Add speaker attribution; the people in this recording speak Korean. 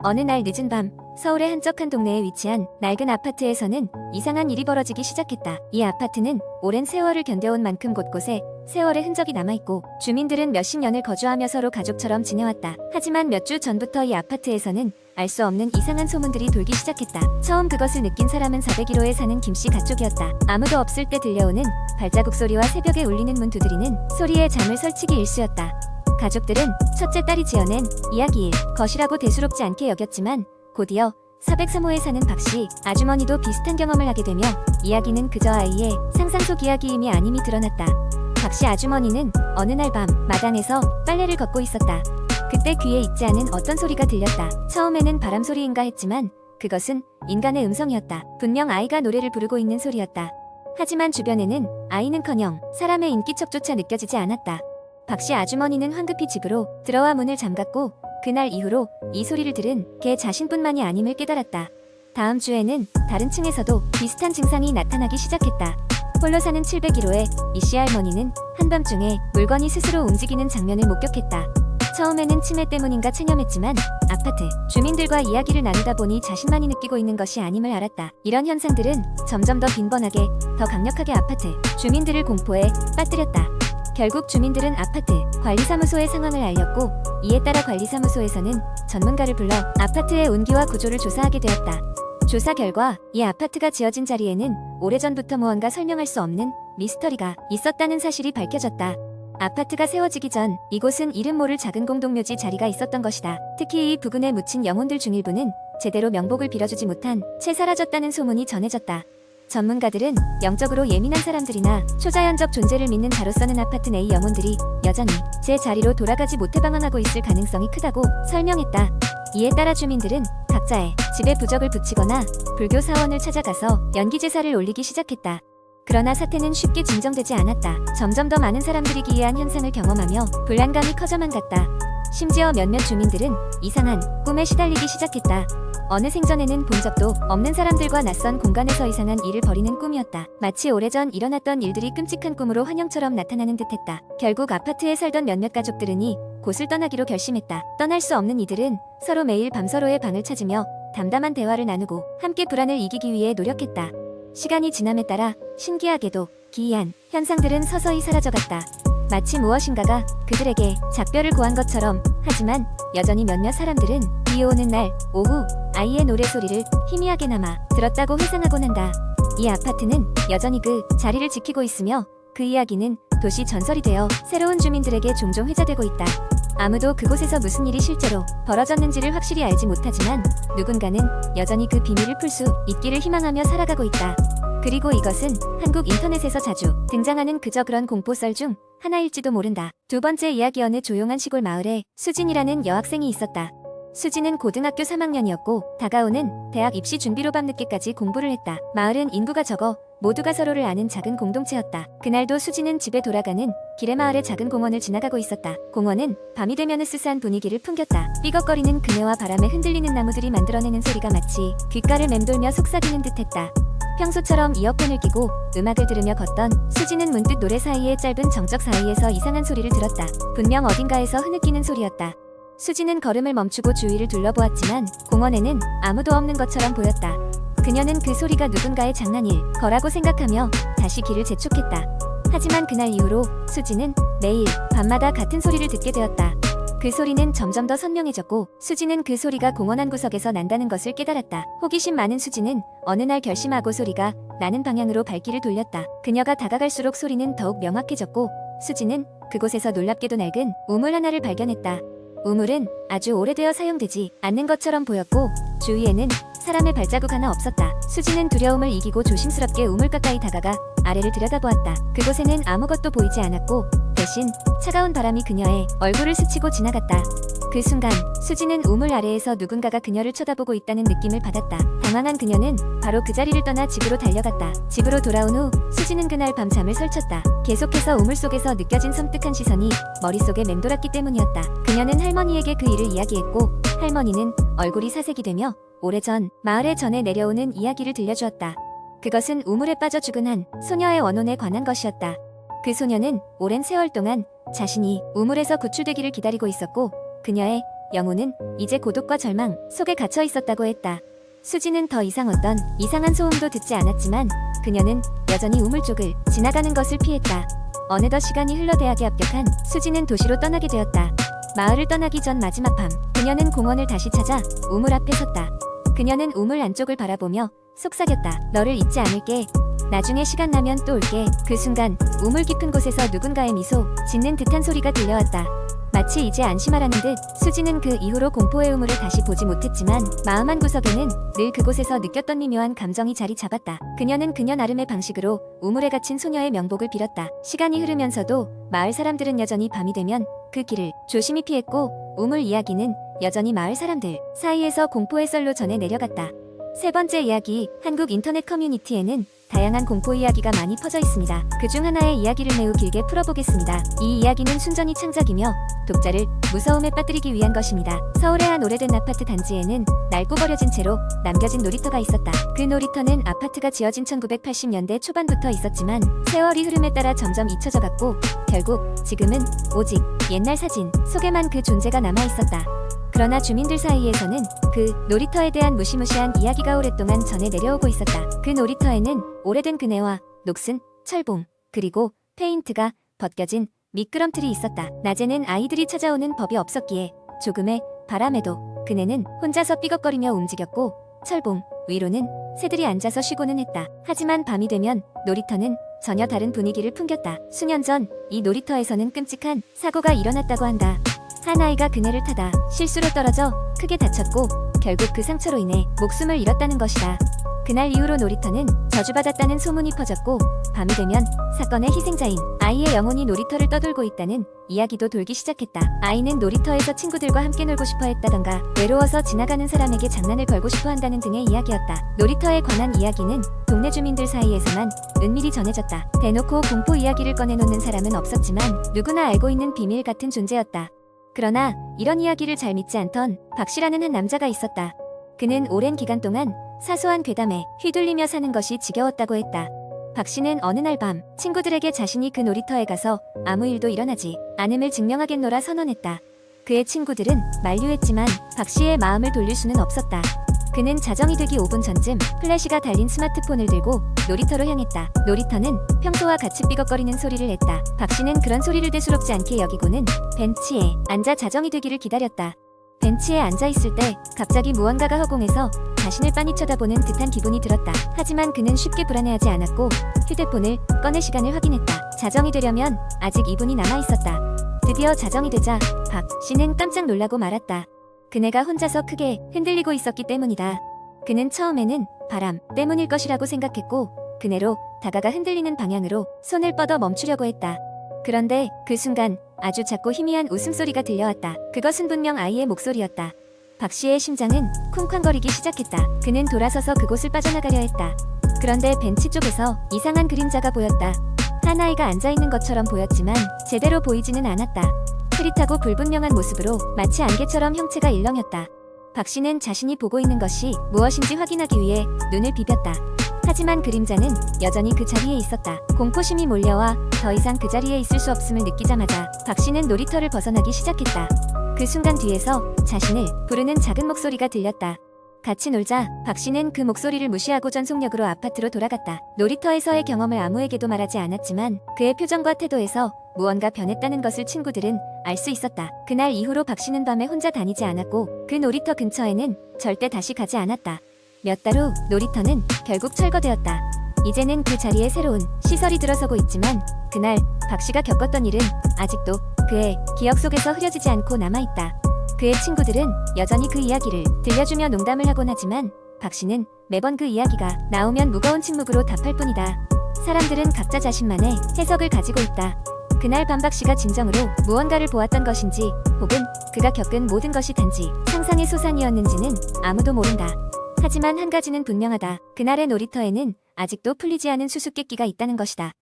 Speaker 1: 어느 날 늦은 밤, 서울의 한적한 동네에 위치한 낡은 아파트에서는 이상한 일이 벌어지기 시작했다. 이 아파트는 오랜 세월을 견뎌온 만큼 곳곳에 세월의 흔적이 남아있고 주민들은 몇십 년을 거주하며 서로 가족처럼 지내왔다. 하지만 몇 주 전부터 이 아파트에서는 알 수 없는 이상한 소문들이 돌기 시작했다. 처음 그것을 느낀 사람은 401호에 사는 김씨 가족이었다. 아무도 없을 때 들려오는 발자국 소리와 새벽에 울리는 문 두드리는 소리에 잠을 설치기 일쑤였다. 가족들은 첫째 딸이 지어낸 이야기일 것이라고 대수롭지 않게 여겼지만 곧이어 403호에 사는 박씨 아주머니도 비슷한 경험을 하게 되며 이야기는 그저 아이의 상상 속 이야기임이 아님이 드러났다. 박씨 아주머니는 어느 날 밤 마당에서 빨래를 걷고 있었다. 그때 귀에 익지 않은 어떤 소리가 들렸다. 처음에는 바람 소리인가 했지만 그것은 인간의 음성이었다. 분명 아이가 노래를 부르고 있는 소리였다. 하지만 주변에는 아이는커녕 사람의 인기척조차 느껴지지 않았다. 박씨 아주머니는 황급히 집으로 들어와 문을 잠갔고 그날 이후로 이 소리를 들은 걔 자신뿐만이 아님을 깨달았다. 다음 주에는 다른 층에서도 비슷한 증상이 나타나기 시작했다. 홀로 사는 701호의 이씨 할머니는 한밤중에 물건이 스스로 움직이는 장면을 목격했다. 처음에는 치매 때문인가 체념했지만 아파트 주민들과 이야기를 나누다 보니 자신만이 느끼고 있는 것이 아님을 알았다. 이런 현상들은 점점 더 빈번하게, 더 강력하게 아파트 주민들을 공포에 빠뜨렸다. 결국 주민들은 아파트 관리사무소에 상황을 알렸고 이에 따라 관리사무소에서는 전문가를 불러 아파트의 운기와 구조를 조사하게 되었다. 조사 결과 이 아파트가 지어진 자리에는 오래전부터 무언가 설명할 수 없는 미스터리가 있었다는 사실이 밝혀졌다. 아파트가 세워지기 전 이곳은 이름 모를 작은 공동묘지 자리가 있었던 것이다. 특히 이 부근에 묻힌 영혼들 중 일부는 제대로 명복을 빌어주지 못한 채 사라졌다는 소문이 전해졌다. 전문가들은 영적으로 예민한 사람들이나 초자연적 존재를 믿는 자로서는 아파트 내의 영혼들이 여전히 제 자리로 돌아가지 못해 방황하고 있을 가능성이 크다고 설명했다. 이에 따라 주민들은 각자의 집에 부적을 붙이거나 불교 사원을 찾아가서 연기제사를 올리기 시작했다. 그러나 사태는 쉽게 진정되지 않았다. 점점 더 많은 사람들이 기이한 현상을 경험하며 불안감이 커져만 갔다. 심지어 몇몇 주민들은 이상한 꿈에 시달리기 시작했다. 어느 생전에는 본 적도 없는 사람들과 낯선 공간에서 이상한 일을 벌이는 꿈이었다. 마치 오래전 일어났던 일들이 끔찍한 꿈으로 환영처럼 나타나는 듯했다. 결국 아파트에 살던 몇몇 가족들은 이 곳을 떠나기로 결심했다. 떠날 수 없는 이들은 서로 매일 밤 서로의 방을 찾으며 담담한 대화를 나누고 함께 불안을 이기기 위해 노력했다. 시간이 지남에 따라 신기하게도 기이한 현상들은 서서히 사라져갔다. 마치 무엇인가가 그들에게 작별을 고한 것처럼. 하지만 여전히 몇몇 사람들은 비 오는 날 오후 아이의 노래소리를 희미하게나마 들었다고 회상하곤 한다. 이 아파트는 여전히 그 자리를 지키고 있으며 그 이야기는 도시 전설이 되어 새로운 주민들에게 종종 회자되고 있다. 아무도 그곳에서 무슨 일이 실제로 벌어졌는지를 확실히 알지 못하지만 누군가는 여전히 그 비밀을 풀 수 있기를 희망하며 살아가고 있다. 그리고 이것은 한국 인터넷에서 자주 등장하는 그저 그런 공포썰 중 하나일지도 모른다. 두 번째 이야기. 어느 조용한 시골 마을에 수진이라는 여학생이 있었다. 수진은 고등학교 3학년이었고 다가오는 대학 입시 준비로 밤늦게까지 공부를 했다. 마을은 인구가 적어 모두가 서로를 아는 작은 공동체였다. 그날도 수진은 집에 돌아가는 길에 마을의 작은 공원을 지나가고 있었다. 공원은 밤이 되면 으스스한 분위기를 풍겼다. 삐걱거리는 그네와 바람에 흔들리는 나무들이 만들어내는 소리가 마치 귓가를 맴돌며 속삭이는 듯했다. 평소처럼 이어폰을 끼고 음악을 들으며 걷던 수진은 문득 노래 사이의 짧은 정적 사이에서 이상한 소리를 들었다. 분명 어딘가에서 흐느끼는 소리였다. 수진은 걸음을 멈추고 주위를 둘러보았지만 공원에는 아무도 없는 것처럼 보였다. 그녀는 그 소리가 누군가의 장난일 거라고 생각하며 다시 길을 재촉했다. 하지만 그날 이후로 수진은 매일 밤마다 같은 소리를 듣게 되었다. 그 소리는 점점 더 선명해졌고 수진은 그 소리가 공원 한 구석에서 난다는 것을 깨달았다. 호기심 많은 수진은 어느 날 결심하고 소리가 나는 방향으로 발길을 돌렸다. 그녀가 다가갈수록 소리는 더욱 명확해졌고 수진은 그곳에서 놀랍게도 낡은 우물 하나를 발견했다. 우물은 아주 오래되어 사용되지 않는 것처럼 보였고 주위에는 사람의 발자국 하나 없었다. 수진은 두려움을 이기고 조심스럽게 우물 가까이 다가가 아래를 들여다보았다. 그곳에는 아무것도 보이지 않았고 대신 차가운 바람이 그녀의 얼굴을 스치고 지나갔다. 그 순간 수진은 우물 아래에서 누군가가 그녀를 쳐다보고 있다는 느낌을 받았다. 당황한 그녀는 바로 그 자리를 떠나 집으로 달려갔다. 집으로 돌아온 후 수진은 그날 밤 잠을 설쳤다. 계속해서 우물 속에서 느껴진 섬뜩한 시선이 머릿속에 맴돌았기 때문이었다. 그녀는 할머니에게 그 일을 이야기했고 할머니는 얼굴이 사색이 되며 오래전 마을에 전해 내려오는 이야기를 들려주었다. 그것은 우물에 빠져 죽은 한 소녀의 원혼에 관한 것이었다. 그 소녀는 오랜 세월 동안 자신이 우물에서 구출되기를 기다리고 있었고 그녀의 영호는 이제 고독과 절망 속에 갇혀 있었다고 했다. 수지는 더 이상 어떤 이상한 소음도 듣지 않았지만 그녀는 여전히 우물 쪽을 지나가는 것을 피했다. 어느덧 시간이 흘러 대학에 합격한 수지는 도시로 떠나게 되었다. 마을을 떠나기 전 마지막 밤, 그녀는 공원을 다시 찾아 우물 앞에 섰다. 그녀는 우물 안쪽을 바라보며 속삭였다. 너를 잊지 않을게. 나중에 시간 나면 또 올게. 그 순간 우물 깊은 곳에서 누군가의 미소 짓는 듯한 소리가 들려왔다. 마치 이제 안심하라는 듯 수지는 그 이후로 공포의 우물을 다시 보지 못했지만 마음 한구석에는 늘 그곳에서 느꼈던 미묘한 감정이 자리 잡았다. 그녀는 그녀 나름의 방식으로 우물에 갇힌 소녀의 명복을 빌었다. 시간이 흐르면서도 마을 사람들은 여전히 밤이 되면 그 길을 조심히 피했고 우물 이야기는 여전히 마을 사람들 사이에서 공포의 썰로 전해 내려갔다. 세 번째 이야기, 한국 인터넷 커뮤니티에는 다양한 공포 이야기가 많이 퍼져 있습니다. 그중 하나의 이야기를 매우 길게 풀어보겠습니다. 이 이야기는 순전히 창작이며 독자를 무서움에 빠뜨리기 위한 것입니다. 서울의 한 오래된 아파트 단지에는 낡고 버려진 채로 남겨진 놀이터가 있었다. 그 놀이터는 아파트가 지어진 1980년대 초반부터 있었지만 세월이 흐름에 따라 점점 잊혀져갔고 결국 지금은 오직 옛날 사진 속에만 그 존재가 남아있었다. 그러나 주민들 사이에서는 그 놀이터에 대한 무시무시한 이야기가 오랫동안 전해 내려오고 있었다. 그 놀이터에는 오래된 그네와 녹슨, 철봉, 그리고 페인트가 벗겨진 미끄럼틀이 있었다. 낮에는 아이들이 찾아오는 법이 없었기에 조금의 바람에도 그네는 혼자서 삐걱거리며 움직였고 철봉 위로는 새들이 앉아서 쉬고는 했다. 하지만 밤이 되면 놀이터는 전혀 다른 분위기를 풍겼다. 수년 전 이 놀이터에서는 끔찍한 사고가 일어났다고 한다. 한 아이가 그네를 타다 실수로 떨어져 크게 다쳤고 결국 그 상처로 인해 목숨을 잃었다는 것이다. 그날 이후로 놀이터는 저주받았다는 소문이 퍼졌고 밤이 되면 사건의 희생자인 아이의 영혼이 놀이터를 떠돌고 있다는 이야기도 돌기 시작했다. 아이는 놀이터에서 친구들과 함께 놀고 싶어 했다던가 외로워서 지나가는 사람에게 장난을 걸고 싶어 한다는 등의 이야기였다. 놀이터에 관한 이야기는 동네 주민들 사이에서만 은밀히 전해졌다. 대놓고 공포 이야기를 꺼내놓는 사람은 없었지만 누구나 알고 있는 비밀 같은 존재였다. 그러나 이런 이야기를 잘 믿지 않던 박씨라는 한 남자가 있었다. 그는 오랜 기간 동안 사소한 괴담에 휘둘리며 사는 것이 지겨웠다고 했다. 박씨는 어느 날 밤 친구들에게 자신이 그 놀이터에 가서 아무 일도 일어나지 않음을 증명하겠노라 선언했다. 그의 친구들은 만류했지만 박씨의 마음을 돌릴 수는 없었다. 그는 자정이 되기 5분 전쯤 플래시가 달린 스마트폰을 들고 놀이터로 향했다. 놀이터는 평소와 같이 삐걱거리는 소리를 냈다. 박씨는 그런 소리를 대수롭지 않게 여기고는 벤치에 앉아 자정이 되기를 기다렸다. 벤치에 앉아있을 때 갑자기 무언가가 허공에서 자신을 빤히 쳐다보는 듯한 기분이 들었다. 하지만 그는 쉽게 불안해하지 않았고 휴대폰을 꺼내 시간을 확인했다. 자정이 되려면 아직 2분이 남아있었다. 드디어 자정이 되자 박 씨는 깜짝 놀라고 말았다. 그네가 혼자서 크게 흔들리고 있었기 때문이다. 그는 처음에는 바람 때문일 것이라고 생각했고 그네로 다가가 흔들리는 방향으로 손을 뻗어 멈추려고 했다. 그런데 그 순간 아주 작고 희미한 웃음소리가 들려왔다. 그것은 분명 아이의 목소리였다. 박 씨의 심장은 쿵쾅거리기 시작했다. 그는 돌아서서 그곳을 빠져나가려 했다. 그런데 벤치 쪽에서 이상한 그림자가 보였다. 한 아이가 앉아있는 것처럼 보였지만 제대로 보이지는 않았다. 흐릿하고 불분명한 모습으로 마치 안개처럼 형체가 일렁였다. 박 씨는 자신이 보고 있는 것이 무엇인지 확인하기 위해 눈을 비볐다. 하지만 그림자는 여전히 그 자리에 있었다. 공포심이 몰려와 더 이상 그 자리에 있을 수 없음을 느끼자마자 박 씨는 놀이터를 벗어나기 시작했다. 그 순간 뒤에서 자신을 부르는 작은 목소리가 들렸다. 같이 놀자. 박 씨는 그 목소리를 무시하고 전속력으로 아파트로 돌아갔다. 놀이터에서의 경험을 아무에게도 말하지 않았지만 그의 표정과 태도에서 무언가 변했다는 것을 친구들은 알 수 있었다. 그날 이후로 박 씨는 밤에 혼자 다니지 않았고 그 놀이터 근처에는 절대 다시 가지 않았다. 몇 달 후 놀이터는 결국 철거되었다. 이제는 그 자리에 새로운 시설이 들어서고 있지만 그날 박 씨가 겪었던 일은 아직도 그의 기억 속에서 흐려지지 않고 남아있다. 그의 친구들은 여전히 그 이야기를 들려주며 농담을 하곤 하지만 박 씨는 매번 그 이야기가 나오면 무거운 침묵으로 답할 뿐이다. 사람들은 각자 자신만의 해석을 가지고 있다. 그날 밤 박 씨가 진정으로 무언가를 보았던 것인지 혹은 그가 겪은 모든 것이 단지 상상의 소산이었는지는 아무도 모른다. 하지만 한 가지는 분명하다. 그날의 놀이터에는 아직도 풀리지 않은 수수께끼가 있다는 것이다.